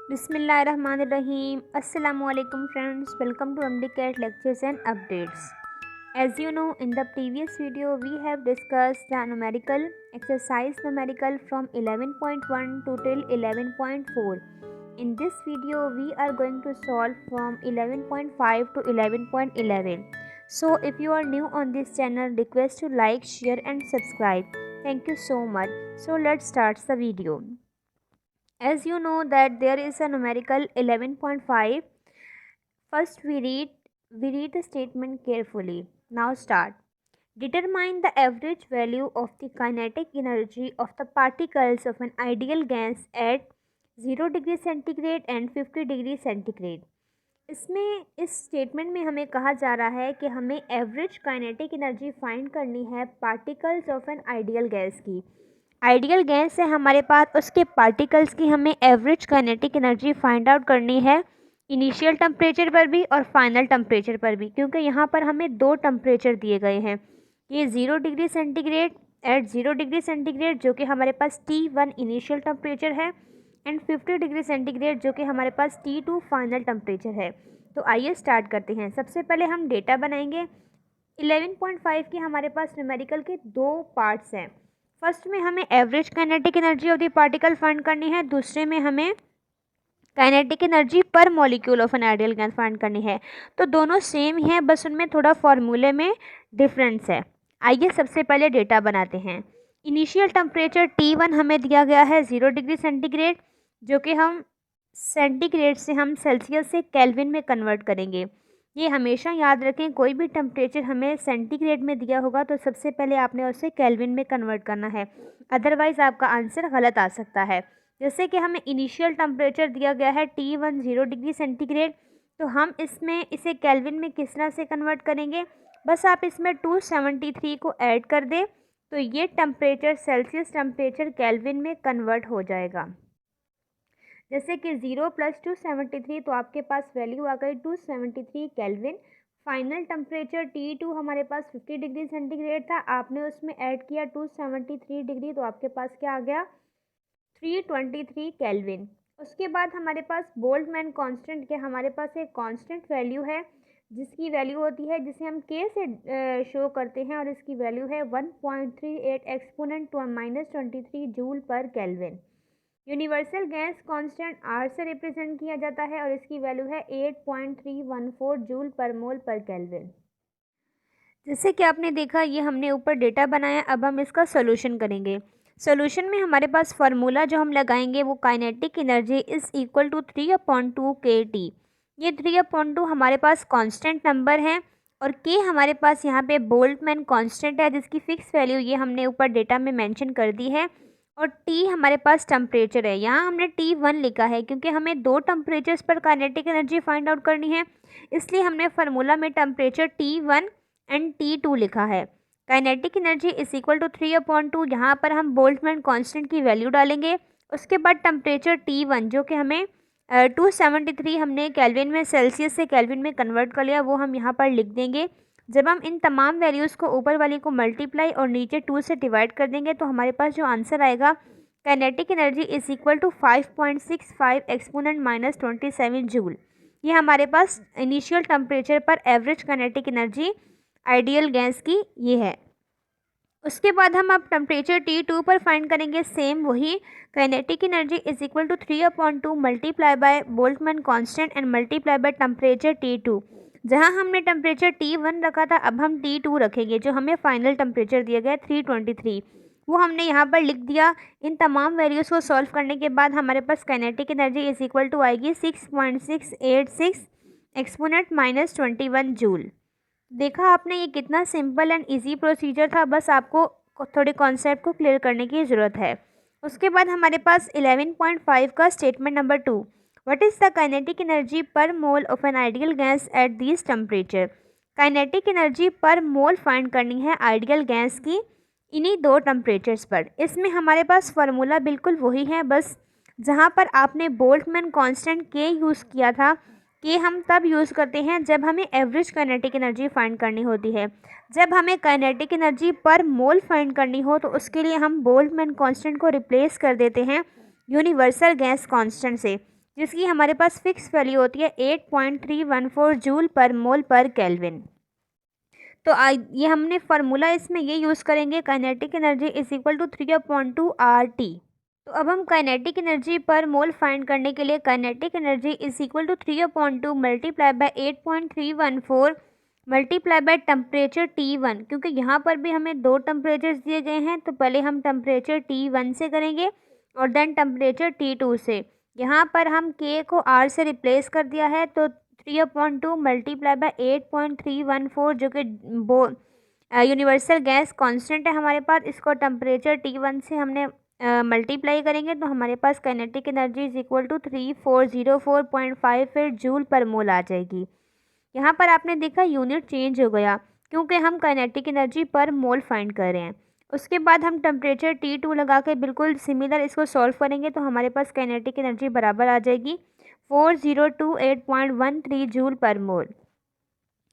Bismillahirrahmanirrahim. Assalamu alaikum friends. Welcome to MDCAT lectures and updates. As you know, in the previous video we have discussed the numerical exercise numerical from 11.1 to till 11.4. In this video we are going to solve from 11.5 to 11.11. So if you are new on this channel, request to like, share and subscribe. Thank you so much. So let's start the video. As you know that there is a numerical 11.5. First we read the statement carefully. Now start. Determine the average value of the kinetic energy of the particles of an ideal gas at 0 degree centigrade and 50 degree centigrade. इसमें इस statement में हमें कहा जा रहा है कि हमें एवरेज काइनेटिक एनर्जी फाइंड करनी है particles of an ideal gas की. आइडियल गैस है हमारे पास, उसके पार्टिकल्स की हमें average kinetic energy find out करनी है इनिशियल टेम्परेचर पर भी और फाइनल टेम्परेचर पर भी, क्योंकि यहाँ पर हमें दो टेम्परेचर दिए गए हैं. ये 0 degree centigrade at 0 degree centigrade जो कि हमारे पास T1 इनिशियल टेम्परेचर है एंड 50 डिग्री सेंटीग्रेड जो कि हमारे पास T2 फाइनल टेम्परेचर है. तो आइए स्टार्ट करते हैं. सबसे पहले हम डेटा बनाएंगे. 11.5 के हमारे पास न्यूमेरिकल के दो पार्ट्स हैं. फर्स्ट में हमें average kinetic energy of the particle find करनी है, दूसरे में हमें काइनेटिक एनर्जी पर molecule of an ideal gas find करनी है. तो दोनों सेम ही है, बस उनमें थोड़ा फॉर्मूले में डिफरेंस है. आइए सबसे पहले डेटा बनाते हैं. इनिशियल टेम्परेचर T1 हमें दिया गया है 0 डिग्री सेंटीग्रेड, जो कि हम सेंटीग्रेड से हम सेल्सियस से केल्विन में कन्वर्ट करेंगे. ये हमेशा याद रखें, कोई भी टेम्परेचर हमें सेंटीग्रेड में दिया होगा तो सबसे पहले आपने उसे केल्विन में कन्वर्ट करना है, अदरवाइज़ आपका आंसर गलत आ सकता है. जैसे कि हमें इनिशियल टेम्परेचर दिया गया है T1 0 डिग्री सेंटीग्रेड, तो हम इसमें इसे केल्विन में किस तरह से कन्वर्ट करेंगे, बस आप इसमें 273 को ऐड कर दें तो ये टेम्परेचर सेल्सियस टेम्परेचर केल्विन में कन्वर्ट हो जाएगा. जैसे कि 0 + 273 तो आपके पास वैल्यू आ गई 273 केल्विन. फाइनल टेम्परेचर T2 हमारे पास 50 डिग्री सेंटीग्रेड था, आपने उसमें ऐड किया 273 डिग्री तो आपके पास क्या आ गया 323 केल्विन. उसके बाद हमारे पास बोल्ट्जमैन कांस्टेंट के हमारे पास एक कांस्टेंट वैल्यू है जिसकी वैल्यू होती है, जिसे हम K से शो करते हैं, और इसकी वैल्यू है 1.38 एक्सपोनेंट -23 जूल पर kelvin. Universal gas constant R से रिप्रेजेंट किया जाता है और इसकी वैल्यू है 8.314 जूल पर मोल पर केल्विन. जैसे कि आपने देखा, ये हमने ऊपर डेटा बनाया. अब हम इसका सोल्यूशन करेंगे. सोल्यूशन में हमारे पास फार्मूला जो हम लगाएंगे वो kinetic energy is equal to 3/2 KT. ये 3/2 हमारे पास कांस्टेंट नंबर है और K हमारे पास यहाँ पे बोल्ट्जमैन कांस्टेंट है जिसकी फिक्स वैल्यू ये हमने ऊपर डेटा में मेंशन कर दी है, और T हमारे पास टेम्परेचर है. यहाँ हमने T1 लिखा है क्योंकि हमें दो टेम्परेचर्स पर काइनेटिक एनर्जी फाइंड आउट करनी है, इसलिए हमने फार्मूला में टेम्परेचर T1 एंड T2 लिखा है. Kinetic energy is equal to 3/2. यहाँ पर हम बोल्ट्जमैन कांस्टेंट की वैल्यू डालेंगे. उसके बाद टेम्परेचर T1 जो कि हमें 273 हमने केल्विन में सेल्सियस से केल्विन में कन्वर्ट कर लिया, वो हम यहाँ पर लिख देंगे. जब हम इन तमाम वैल्यूज़ को ऊपर वाली को मल्टीप्लाई और नीचे 2 से डिवाइड कर देंगे तो हमारे पास जो आंसर आएगा kinetic energy is equal to 5.65 exponent -27 joule. ये हमारे पास इनिशियल टेम्परेचर पर average kinetic energy ideal gas की ये है. उसके बाद हम अब टेम्परेचर T2 पर फाइंड करेंगे. सेम वही kinetic energy is equal to 3/2 multiply by Boltzmann constant and multiply by temperature T2. जहां हमने टेम्परेचर T1 रखा था, अब हम T2 रखेंगे. जो हमें फाइनल टेम्परेचर दिया गया 323, वो हमने यहाँ पर लिख दिया. इन तमाम वैल्यूज़ को सॉल्व करने के बाद हमारे पास kinetic energy is equal to आएगी 6.686 एक्सपोनेंट -21 जूल. देखा आपने, ये कितना सिंपल एंड इजी प्रोसीजर था, बस आपको थोड़े कॉन्सेप्ट को क्लियर करने की ज़रूरत है. उसके बाद हमारे पास 11.5 का statement number 2. What is the kinetic energy per mole of an ideal gas at this temperature. Kinetic energy per mole find करनी है आइडियल गैस की इन्हीं दो टेम्परेचर्स पर. इसमें हमारे पास फार्मूला बिल्कुल वही है, बस जहाँ पर आपने बोल्ट्जमैन कांस्टेंट K यूज़ किया था, K हम तब यूज़ करते हैं जब हमें एवरेज काइनेटिक एनर्जी फाइंड करनी होती है. जब हमें kinetic energy per mole find करनी हो तो उसके लिए हम बोल्ट्जमैन कांस्टेंट को रिप्लेस कर देते हैं यूनिवर्सल गैस कांस्टेंट से. जिसकी हमारे पास फिक्स वैल्यू होती है 8.314 जूल पर मोल पर केल्विन। तो ये हमने फार्मूला इसमें ये यूज़ करेंगे, kinetic energy is equal to 3/2 RT। तो अब हम kinetic energy per mole find करने के लिए kinetic energy is equal to 3/2 multiply by 8.314 multiply by temperature T1, क्योंकि यहाँ पर भी हमें दो टेम्परेचर्स दिए गए हैं। तो पहले हम टेम्परेचर T1 से करेंगे और देन टेम्परेचर T2 से। यहाँ पर हम K को R से रिप्लेस कर दिया है, तो 3/2 मल्टीप्लाई बाय 8.314 जो कि यूनिवर्सल गैस कांस्टेंट है हमारे पास, इसको टेम्परेचर T1 से हमने मल्टीप्लाई करेंगे तो हमारे पास kinetic energy is equal to 3404.58 joule per mole आ जाएगी। यहाँ पर आपने देखा यूनिट चेंज हो गया क्योंकि हम kinetic energy per mole find कर रहे हैं। उसके बाद हम टेम्परेचर T2 लगा के बिल्कुल सिमिलर इसको सॉल्व करेंगे तो हमारे पास काइनेटिक एनर्जी बराबर आ जाएगी 4028.13 joule per mole.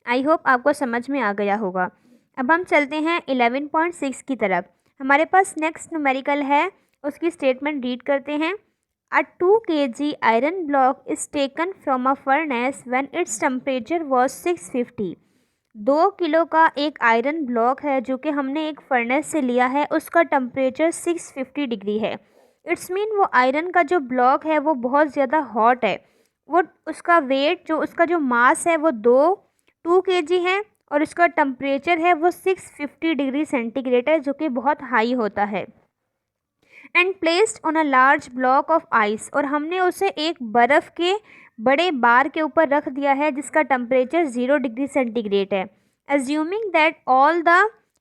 I hope आपको समझ में आ गया होगा। अब हम चलते हैं 11.6 की तरफ। हमारे पास नेक्स्ट न्यूमेरिकल है, उसकी स्टेटमेंट रीड करते हैं। A 2 kg iron block is taken from a furnace when its temperature was 650। 2 kilo का एक आयरन ब्लॉक है जो कि हमने एक फर्नेस से लिया है, उसका टेम्परेचर 650 डिग्री है। इट्स मीन वो आयरन का जो ब्लॉक है वो बहुत ज़्यादा हॉट है। वो उसका वेट उसका जो मास है वो 2 kg है और उसका टेम्परेचर है वो 650 डिग्री सेंटीग्रेड है, जो कि बहुत हाई होता है। And placed on a large block of ice, और हमने उसे एक बर्फ़ के बड़े बार के ऊपर रख दिया है जिसका टेम्परेचर 0 डिग्री सेंटीग्रेड है। Assuming that all the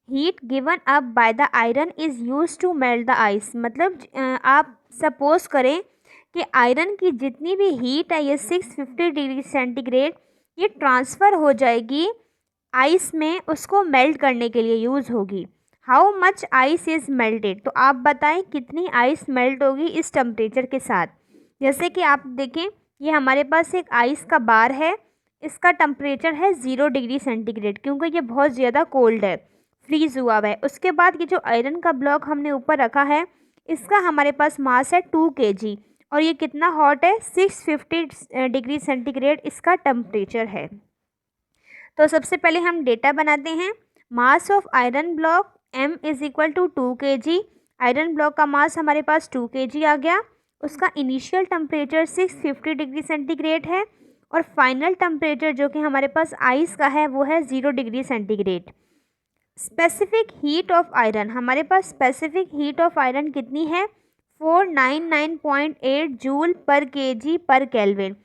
heat given up by the iron is use to melt the ice. मतलब आप सपोज करें कि आयरन की जितनी भी हीट है ये 650 डिग्री सेंटीग्रेड ये ट्रांसफ़र हो जाएगी आइस में, उसको मेल्ट करने के लिए यूज़ होगी। How much ice is melted, तो आप बताएं कितनी आइस मेल्ट होगी इस टेम्परेचर के साथ। जैसे कि आप देखें ये हमारे पास एक आइस का बार है, इसका टेम्परेचर है 0 डिग्री सेंटीग्रेड क्योंकि ये बहुत ज़्यादा कोल्ड है, फ्रीज़ हुआ हुआ है। उसके बाद ये जो आयरन का ब्लॉक हमने ऊपर रखा है इसका हमारे पास मास है 2 kg और ये कितना हॉट है 650 डिग्री सेंटीग्रेड इसका टेम्परेचर है। तो सबसे पहले हम डेटा बनाते हैं। Mass of iron block m is equal to 2 kg। Iron block का मास हमारे पास 2 kg आ गया। उसका इनिशियल टेम्परेचर 650 डिग्री सेंटीग्रेड है और फाइनल टेम्परेचर जो कि हमारे पास आइस का है वो है 0 degree centigrade. Specific heat of iron, हमारे पास स्पेसिफिक हीट ऑफ आयरन कितनी है 499.8 जूल पर kg पर केल्विन।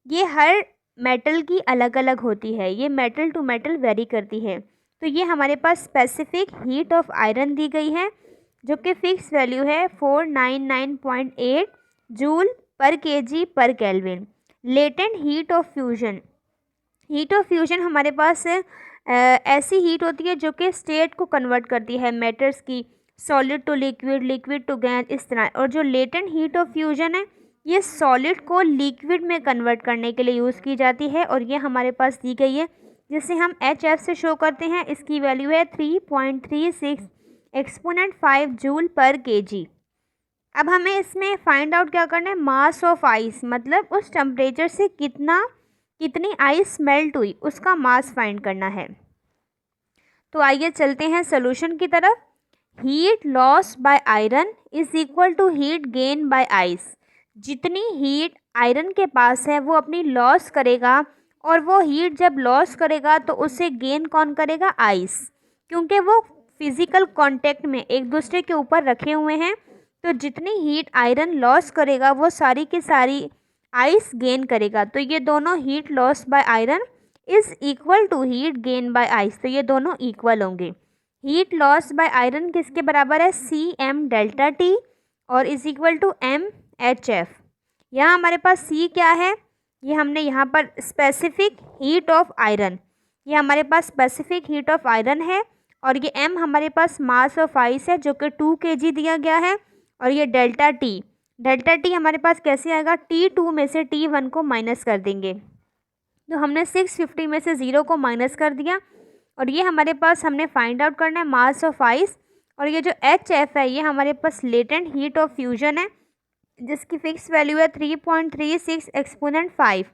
ये हर मेटल की अलग अलग होती है, ये मेटल टू मेटल वेरी करती है। तो ये हमारे पास स्पेसिफिक हीट ऑफ आयरन दी गई है जो कि फिक्स वैल्यू है 499.8 जूल पर kg पर kelvin. Latent heat of fusion, heat of fusion हमारे पास ऐसी हीट होती है जो कि स्टेट को कन्वर्ट करती है मैटर्स की, solid to liquid, liquid to gas, इस तरह। और जो लेटेंट हीट ऑफ फ्यूजन है ये सॉलिड को लिक्विड में कन्वर्ट करने के लिए यूज़ की जाती है और ये हमारे पास दी गई है जिसे हम HF से शो करते हैं। इसकी वैल्यू है 3.36 एक्सपोनेंट 5 जूल पर kg। अब हमें इसमें फाइंड आउट क्या करना है, मास ऑफ आइस, मतलब उस टेम्परेचर से कितनी आइस मेल्ट हुई उसका मास फाइंड करना है। तो आइए चलते हैं सोल्यूशन की तरफ। Heat loss by iron is equal to heat gain by ice. जितनी हीट आयरन के पास है वो अपनी लॉस करेगा और वो हीट जब लॉस करेगा तो उसे गेन कौन करेगा, आइस, क्योंकि वो फिज़िकल कांटेक्ट में एक दूसरे के ऊपर रखे हुए हैं। तो जितनी हीट आयरन लॉस करेगा वो सारी की सारी आइस गेन करेगा। तो ये दोनों heat loss by iron is equal to heat gain by ice, तो ये दोनों इक्वल होंगे। हीट लॉस बाय आयरन किसके बराबर है, CM डेल्टा T और इज़ इक्वल टू MHF। यहाँ हमारे पास C क्या है, ये हमने यहाँ पर स्पेसिफिक हीट ऑफ आयरन, ये हमारे पास स्पेसिफिक हीट ऑफ आयरन है और ये M हमारे पास मास ऑफ आइस है जो कि 2 kg दिया गया है। और ये डेल्टा T हमारे पास कैसे आएगा, T2 में से T1 को माइनस कर देंगे। तो हमने 650 में से 0 को माइनस कर दिया और ये हमारे पास हमने फाइंड आउट करना है मास ऑफ आइस। और ये जो HF है ये हमारे पास लेटेंट हीट ऑफ फ्यूजन है जिसकी फिक्स वैल्यू है 3.36 एक्सपोनेंट 5,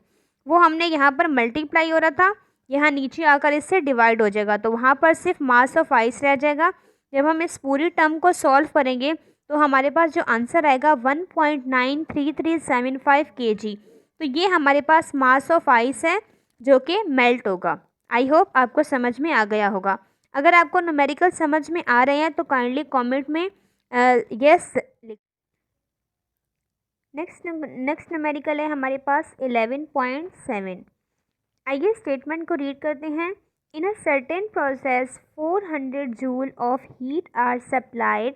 वो हमने यहाँ पर मल्टीप्लाई हो रहा था, यहाँ नीचे आकर इससे डिवाइड हो जाएगा, तो वहाँ पर सिर्फ मास ऑफ आइस रह जाएगा। जब हम इस पूरी टर्म को सॉल्व करेंगे तो हमारे पास जो आंसर आएगा 1.93375 kg। तो ये हमारे पास मास ऑफ आइस है जो कि मेल्ट होगा। आई होप आपको समझ में आ गया होगा। अगर आपको न्यूमेरिकल समझ में आ रहे हैं तो काइंडली कमेंट में यस। नेक्स्ट न्यूमेरिकल है हमारे पास 11.7। आइए स्टेटमेंट को रीड करते हैं। In a certain process 400 joule of heat are supplied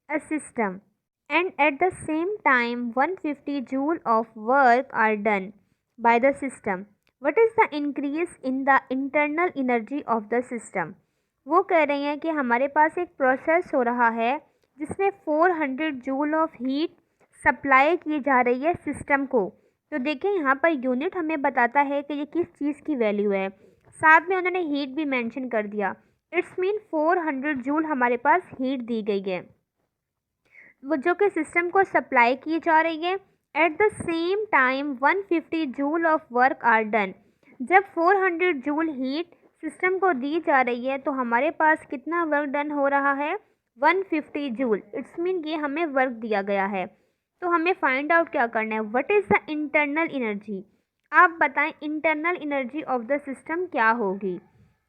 a system and at the same time 150 joule of work are done by the system. What is the increase in the internal energy of the system? वो कह रहे हैं कि हमारे पास एक process हो रहा है जिसमें 400 जूल ऑफ हीट सप्लाई की जा रही है सिस्टम को। तो देखें यहाँ पर यूनिट हमें बताता है कि ये किस चीज़ की वैल्यू है, साथ में उन्होंने हीट भी मेंशन कर दिया। इट्स मीन 400 जूल हमारे पास हीट दी गई है वो जो कि सिस्टम को सप्लाई की जा रही है। At the same time 150 joule of work are done. जब 400 जूल हीट सिस्टम को दी जा रही है तो हमारे पास कितना वर्क डन हो रहा है, 150 जूल। इट्स मीन ये हमें वर्क दिया गया है। तो हमें फाइंड आउट क्या करना है, what is the internal energy. आप बताएं internal energy of the system क्या होगी।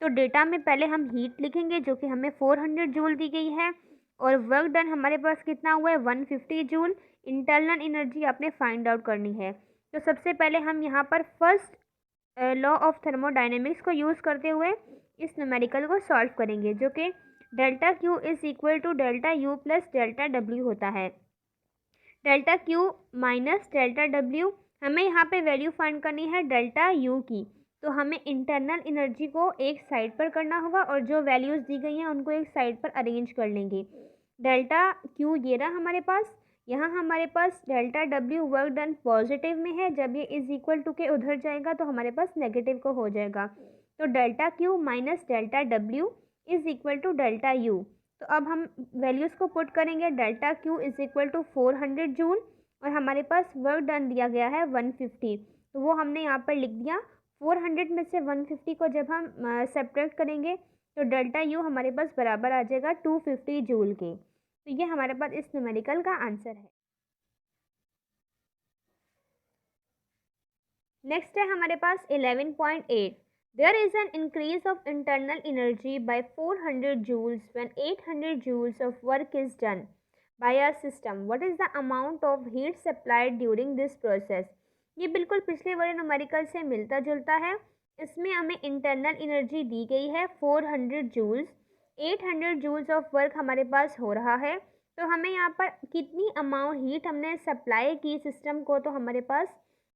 तो डेटा में पहले हम हीट लिखेंगे जो कि हमें 400 जूल दी गई है और वर्क डन हमारे पास कितना हुआ है 150 जूल। इंटरनल एनर्जी आपने फाइंड आउट करनी है। तो सबसे पहले हम यहाँ पर फर्स्ट लॉ ऑफ थर्मोडायनेमिक्स को यूज़ करते हुए इस न्यूमेरिकल को सॉल्व करेंगे जो कि delta Q is equal to delta U plus delta W होता है। Delta Q minus delta W, हमें यहाँ पे वैल्यू फाइंड करनी है डेल्टा यू की। तो हमें इंटरनल एनर्जी को एक साइड पर करना होगा और जो वैल्यूज़ दी गई हैं उनको एक साइड पर अरेंज कर लेंगे। डेल्टा क्यू ये रहा हमारे पास, यहाँ हमारे पास delta W work done positive में है, जब ये इज इक्वल टू के उधर जाएगा तो हमारे पास नेगेटिव को हो जाएगा। तो delta Q minus delta W is equal to delta U. तो अब हम वैल्यूज़ को पुट करेंगे। Delta Q is equal to 400 joule और हमारे पास वर्क डन दिया गया है 150, तो वो हमने यहाँ पर लिख दिया। 400 में से 150 को जब हम सब्ट्रैक्ट करेंगे तो डेल्टा यू हमारे पास बराबर आ जाएगा 250 जूल के। तो ये हमारे पास इस न्यूमेरिकल का आंसर है। नेक्स्ट है हमारे पास 11.8। There is an increase of internal energy by 400 joules when 800 joules of work is done by a system. What is the amount of heat supplied during this process. ये बिल्कुल पिछले वाले numerical से मिलता जुलता है। इसमें हमें इंटरनल एनर्जी दी गई है 400 जूल्स, 800 जूल्स ऑफ वर्क हमारे पास हो रहा है। तो हमें यहाँ पर कितनी अमाउंट हीट हमने सप्लाई की सिस्टम को, तो हमारे पास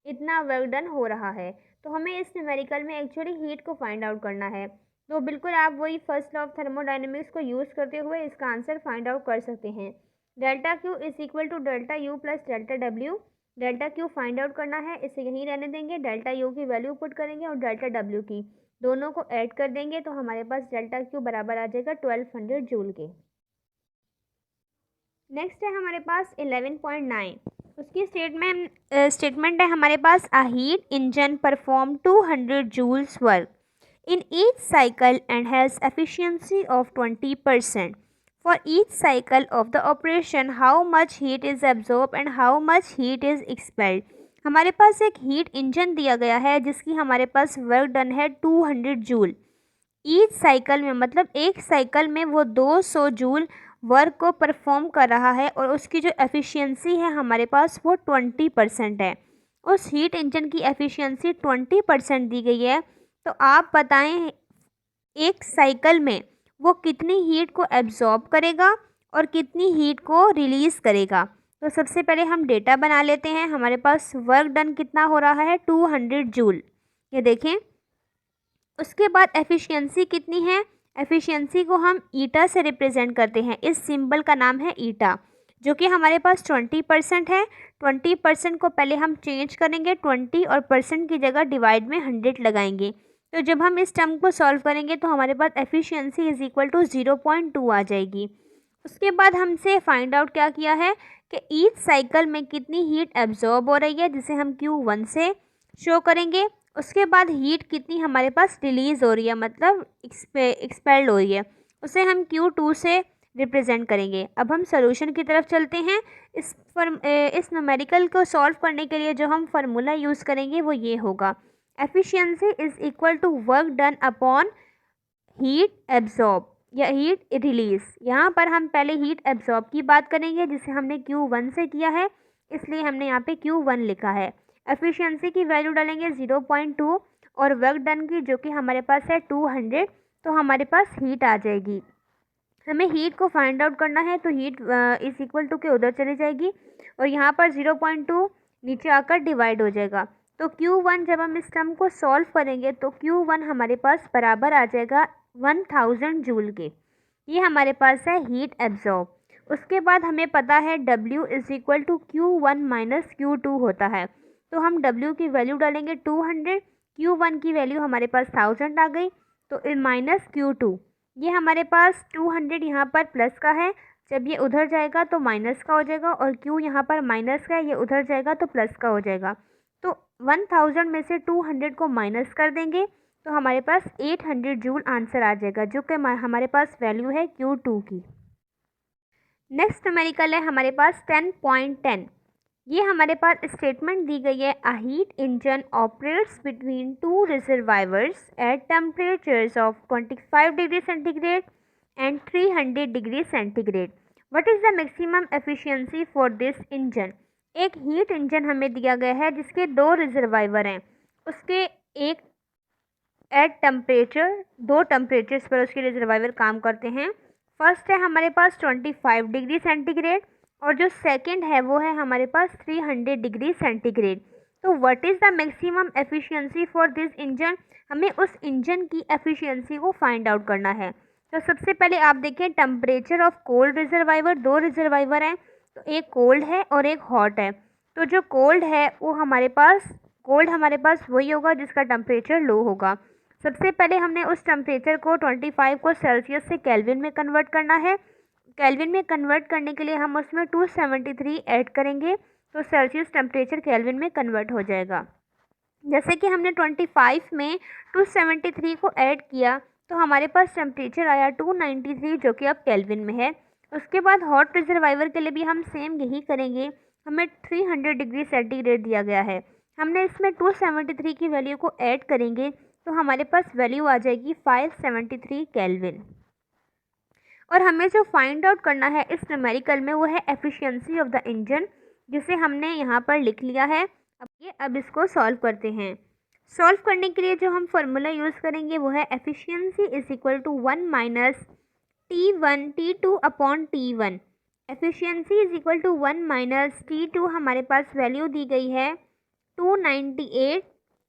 इतना वर्क डन हो रहा है। तो हमें इस न्यूमेरिकल में एक्चुअली हीट को फाइंड आउट करना है। तो बिल्कुल आप वही फर्स्ट लॉ ऑफ थर्मोडायनेमिक्स को यूज़ करते हुए इसका आंसर फाइंड आउट कर सकते हैं। Delta Q is equal to delta U plus delta W. Delta Q find out करना है, इसे यहीं रहने देंगे। डेल्टा यू की वैल्यू पुट करेंगे और डेल्टा डब्ल्यू की, दोनों को ऐड कर देंगे तो हमारे पास डेल्टा क्यू बराबर आ जाएगा 1200 जूल के। नेक्स्ट है हमारे पास 11.9। उसकी स्टेटमेंट है हमारे पास a heat engine perform 200 joules work in each cycle and has efficiency of 20%. For each cycle of the operation, how much heat is absorbed and how much heat is expelled. हमारे पास एक heat engine दिया गया है जिसकी हमारे पास work done है 200 joule. Each cycle में मतलब एक साइकिल में वो 200 जूल वर्क को परफॉर्म कर रहा है और उसकी जो एफिशिएंसी है हमारे पास वो 20% है। उस हीट इंजन की एफिशिएंसी 20% दी गई है। तो आप बताएं एक साइकिल में वो कितनी हीट को एब्जॉर्ब करेगा और कितनी हीट को रिलीज़ करेगा। तो सबसे पहले हम डेटा बना लेते हैं। हमारे पास वर्क डन कितना हो रहा है 200 जूल, ये देखें। उसके बाद एफिशिएंसी कितनी है, एफिशिएंसी को हम ईटा से रिप्रेजेंट करते हैं। इस सिंबल का नाम है ईटा, जो कि हमारे पास 20% है। 20% को पहले हम चेंज करेंगे, 20 और परसेंट की जगह डिवाइड में 100 लगाएंगे। तो जब हम इस टर्म को सॉल्व करेंगे तो हमारे पास एफिशिएंसी इज इक्वल टू 0.2 आ जाएगी। उसके बाद हमसे फाइंड आउट क्या किया है कि ईच साइकिल में कितनी हीट एब्जॉर्ब हो रही है, जिसे हम Q1 से शो करेंगे। उसके बाद हीट कितनी हमारे पास रिलीज़ हो रही है, मतलब एक्सपेल्ड हो रही है, उसे हम Q2 से रिप्रेजेंट करेंगे। अब हम सोल्यूशन की तरफ चलते हैं। इस न्यूमेरिकल को सॉल्व करने के लिए जो हम फार्मूला यूज़ करेंगे वो ये होगा, efficiency is equal to work done upon heat absorb या हीट रिलीज। यहाँ पर हम पहले हीट एब्जॉर्ब की बात करेंगे, जिसे हमने Q1 से किया है, इसलिए हमने यहाँ पे Q1 लिखा है। एफिशिएंसी की वैल्यू डालेंगे 0.2 और वर्क डन की जो कि हमारे पास है 200, तो हमारे पास हीट आ जाएगी। हमें हीट को फाइंड आउट करना है, तो हीट इज इक्वल टू के उधर चली जाएगी और यहाँ पर 0.2 नीचे आकर डिवाइड हो जाएगा। तो Q1 जब हम इस टर्म को सॉल्व करेंगे तो Q1 हमारे पास बराबर आ जाएगा 1000 जूल के। ये हमारे पास है हीट एब्जॉर्ब। उसके बाद हमें पता है W is equal to Q1 minus Q2 होता है, तो हम W की वैल्यू डालेंगे 200, Q1 की वैल्यू हमारे पास 1000 आ गई, तो माइनस Q2, ये हमारे पास 200 यहाँ पर प्लस का है, जब ये उधर जाएगा तो माइनस का हो जाएगा, और Q यहाँ पर माइनस का है, ये उधर जाएगा तो प्लस का हो जाएगा। तो 1000 में से 200 को माइनस कर देंगे तो हमारे पास 800 जूल आंसर आ जाएगा, जो कि हमारे पास वैल्यू है Q2 की। नेक्स्ट न्यूमेरिकल है हमारे पास 10.10। ये हमारे पास स्टेटमेंट दी गई है, a heat engine operates between two reservoirs at temperatures of 25 degree centigrade and 300 degree centigrade. What is the maximum efficiency for this engine. एक हीट इंजन हमें दिया गया है जिसके दो रिजर्वायर हैं, उसके एक एट टेम्परेचर, दो टेम्परेचर्स पर उसके रिजर्वायर काम करते हैं। फर्स्ट है हमारे पास 25 डिग्री सेंटीग्रेड और जो सेकंड है वो है हमारे पास 300 डिग्री सेंटीग्रेड। तो what is the maximum efficiency for this engine, हमें उस इंजन की एफिशिएंसी को फाइंड आउट करना है। तो सबसे पहले आप देखें टेम्परेचर ऑफ कोल्ड रिजर्वायर, दो रिजर्वायर हैं, तो एक कोल्ड है और एक हॉट है। तो जो कोल्ड है वो हमारे पास वही होगा जिसका टेम्परेचर लो होगा। सबसे पहले हमने उस टेम्परेचर को 25 को सेल्सियस से केल्विन में कन्वर्ट करना है। केल्विन में कन्वर्ट करने के लिए हम उसमें 273 ऐड करेंगे तो सेल्सियस टेम्परेचर केल्विन में कन्वर्ट हो जाएगा। जैसे कि हमने 25 में 273 को ऐड किया तो हमारे पास टेम्परेचर आया 293, जो कि अब केल्विन में है। उसके बाद हॉट रिजर्वायर के लिए भी हम सेम यही करेंगे, हमें 300 डिग्री सेंटीग्रेड दिया गया है, हमने इसमें 273 की वैल्यू को ऐड करेंगे तो हमारे पास वैल्यू आ जाएगी 573 केल्विन। और हमें जो फाइंड आउट करना है इस न्यूमेरिकल में वो है एफिशिएंसी ऑफ द इंजन, जिसे हमने यहाँ पर लिख लिया है। अब इसको सॉल्व करते हैं। सॉल्व करने के लिए जो हम फार्मूला यूज़ करेंगे वो है efficiency is equal to 1 minus T2 upon T1। Efficiency is equal to 1 minus T2, हमारे पास वैल्यू दी गई है 298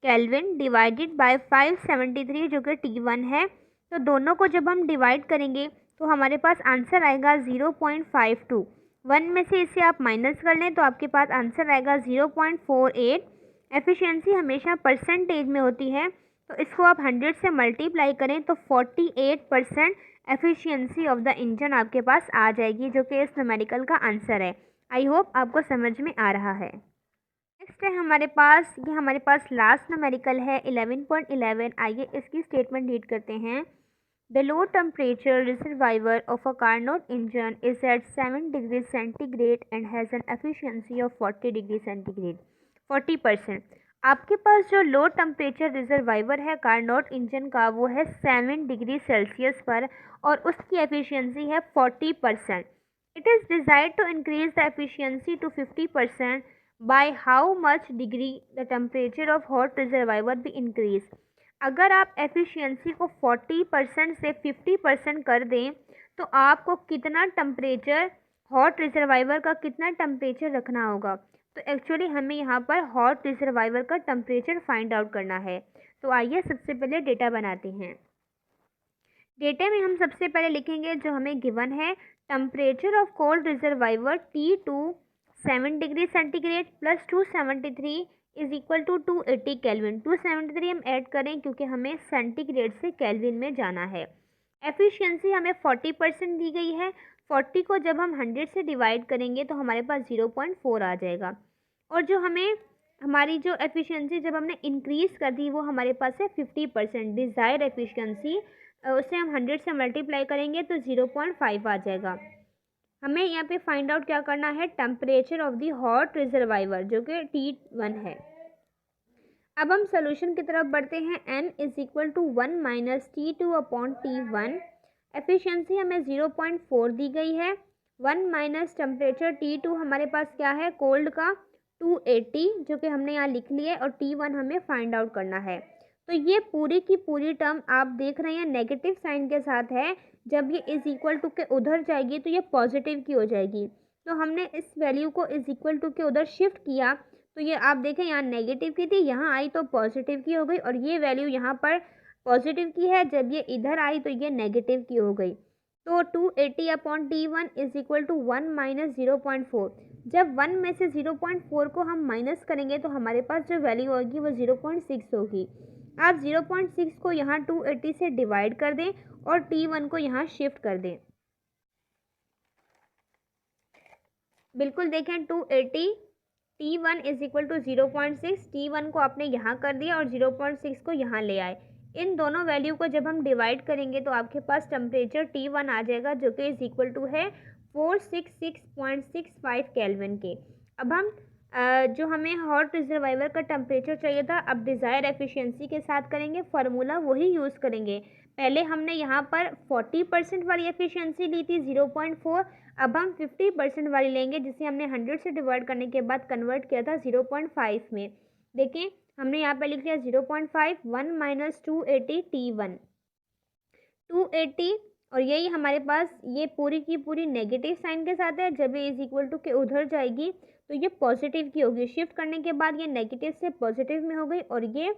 केल्विन डिवाइडेड बाय 573 जो कि T1 है। तो दोनों को जब हम डिवाइड करेंगे तो हमारे पास आंसर आएगा 0.52। 1 में से इसे आप माइनस कर लें तो आपके पास आंसर आएगा 0.48। एफिशिएंसी हमेशा परसेंटेज में होती है, तो इसको आप 100 से मल्टीप्लाई करें तो 48% एफिशिएंसी ऑफ द इंजन आपके पास आ जाएगी, जो कि इस न्यूमेरिकल का आंसर है। आई होप आपको समझ में आ रहा है। नेक्स्ट है हमारे पास लास्ट न्यूमेरिकल है 11.11। आइए इसकी स्टेटमेंट रीड करते हैं। The low temperature reservoir of a Carnot engine is at 7 degree centigrade and has an efficiency of 40 degree centigrade, 40%। आपके पास जो लो टेम्परेचर रिजर्वायर है कार्नोट इंजन का वो है 7 डिग्री सेल्सियस पर और उसकी एफिशिएंसी है 40%। It is desired to increase the efficiency to 50%। By how much degree the temperature of hot reservoir भी इंक्रीज। अगर आप एफिशिएंसी को 40% से 50% कर दें तो आपको कितना टेम्परेचर, हॉट रिजर्वायर का कितना टेम्परेचर रखना होगा। तो एक्चुअली हमें यहाँ पर हॉट रिजर्वायर का टेम्परेचर फाइंड आउट करना है। तो आइए सबसे पहले डेटा बनाते हैं। डेटा में हम सबसे पहले लिखेंगे जो हमें गिवन है, temperature of cold reservoir T2 7 degree centigrade plus 273 is equal to 280 kelvin. 273 हम ऐड करें क्योंकि हमें सेंटीग्रेड से केल्विन में जाना है। एफिशिएंसी हमें 40% दी गई है, 40 को जब हम 100 से डिवाइड करेंगे तो हमारे पास 0.4 आ जाएगा। और जो हमें हमारी जो एफिशिएंसी जब हमने इंक्रीज़ कर दी वो हमारे पास है 50%। डिज़ायर्ड एफिशिएंसी उसे हम 100 से मल्टीप्लाई करेंगे तो 0.5 आ जाएगा। हमें यहाँ पे फाइंड आउट क्या करना है, टेम्परेचर ऑफ द हॉट रिजर्वाइवर जो कि T1 है। अब हम सोल्यूशन की तरफ बढ़ते हैं। n is equal to 1 minus T2 upon T1। Efficiency हमें 0.4 दी गई है। 1 माइनस टेम्परेचर T2 हमारे पास क्या है, कोल्ड का 280 जो कि हमने यहाँ लिख लिया है, और T1 हमें फाइंड आउट करना है। तो ये पूरी की पूरी टर्म आप देख रहे हैं नेगेटिव साइन के साथ है। जब ये इज इक्वल टू के उधर जाएगी तो ये पॉजिटिव की हो जाएगी। तो हमने इस वैल्यू को इज इक्वल टू के उधर शिफ्ट किया तो ये आप देखें यहाँ नेगेटिव की थी, यहाँ आई तो पॉजिटिव की हो गई, और ये वैल्यू यहाँ पर पॉजिटिव की है, जब ये इधर आई तो ये नेगेटिव की हो गई। तो 280 upon T1 is equal to 1 minus 0.4। जब 1 में से 0.4 को हम माइनस करेंगे तो हमारे पास जो वैल्यू होगी वो 0.6 होगी। आप 0.6 को यहाँ 280 से डिवाइड कर दें और T1 को यहाँ शिफ्ट कर दें। बिल्कुल देखें 280 T1 is equal to 0.6। T1 को आपने यहाँ कर दिया और 0.6 को यहाँ ले आए। इन दोनों वैल्यू को जब हम डिवाइड करेंगे तो आपके पास टेम्परेचर T1 आ जाएगा जो कि इज इक्वल टू है 466.65 केल्विन के। अब हम जो हमें हॉट रिजर्वाइवर का टेम्परेचर चाहिए था, अब डिज़ायर एफिशिएंसी के साथ करेंगे, फार्मूला वही यूज़ करेंगे। पहले हमने यहाँ पर 40% वाली एफिशिएंसी ली थी 0.4, अब हम 50% वाली लेंगे जिसे हमने 100 से डिवाइड करने के बाद कन्वर्ट किया था 0.5 में। देखें हमने यहाँ पे लिख लिया 0.5, 1 माइनस 280 T1 280, और यही हमारे पास ये पूरी की पूरी नेगेटिव साइन के साथ है। जब ये इज इक्वल टू के उधर जाएगी तो ये पॉजिटिव की होगी। शिफ्ट करने के बाद ये नेगेटिव से पॉजिटिव में हो गई और ये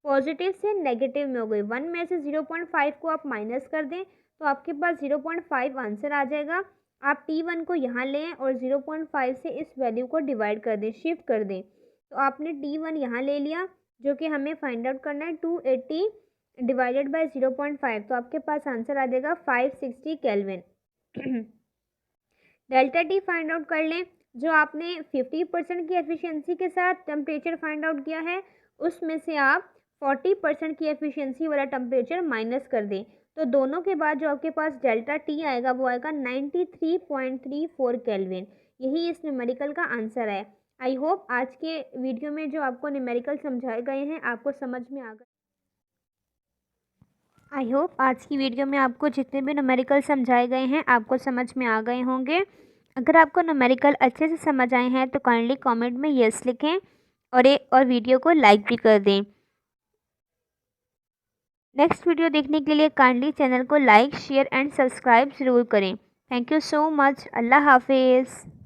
पॉजिटिव से नेगेटिव में हो गई। 1 में से 0.5 को आप माइनस कर दें तो आपके पास 0.5 आंसर आ जाएगा। आप T1 को यहाँ लें और 0.5 से इस वैल्यू को डिवाइड कर दें, शिफ्ट कर दें, तो आपने T1 यहाँ ले लिया जो कि हमें फाइंड आउट करना है 280 डिवाइडेड बाय 0.5, तो आपके पास आंसर आ जाएगा 560 kelvin. Delta T find out कर लें। जो आपने 50% की एफिशिएंसी के साथ टेम्परेचर फाइंड आउट किया है उसमें से आप 40% की एफिशिएंसी वाला टेम्परेचर माइनस कर दें, तो दोनों के बाद जो आपके पास डेल्टा T आएगा वो आएगा 93.34 केल्विन। यही इस न्यूमेरिकल का आंसर है। आई होप आज के वीडियो में जो आपको न्यूमेरिकल समझाए गए हैं आपको समझ में आ गए। आई होप आज की वीडियो में आपको जितने भी न्यूमेरिकल समझाए गए हैं आपको समझ में आ गए होंगे। अगर आपको न्यूमेरिकल अच्छे से समझ आए हैं तो काइंडली कमेंट में यस लिखें और वीडियो को लाइक भी कर दें। नेक्स्ट वीडियो देखने के लिए काइंडली चैनल को लाइक, शेयर एंड सब्सक्राइब ज़रूर करें। Thank you so much. Allah हाफिज़।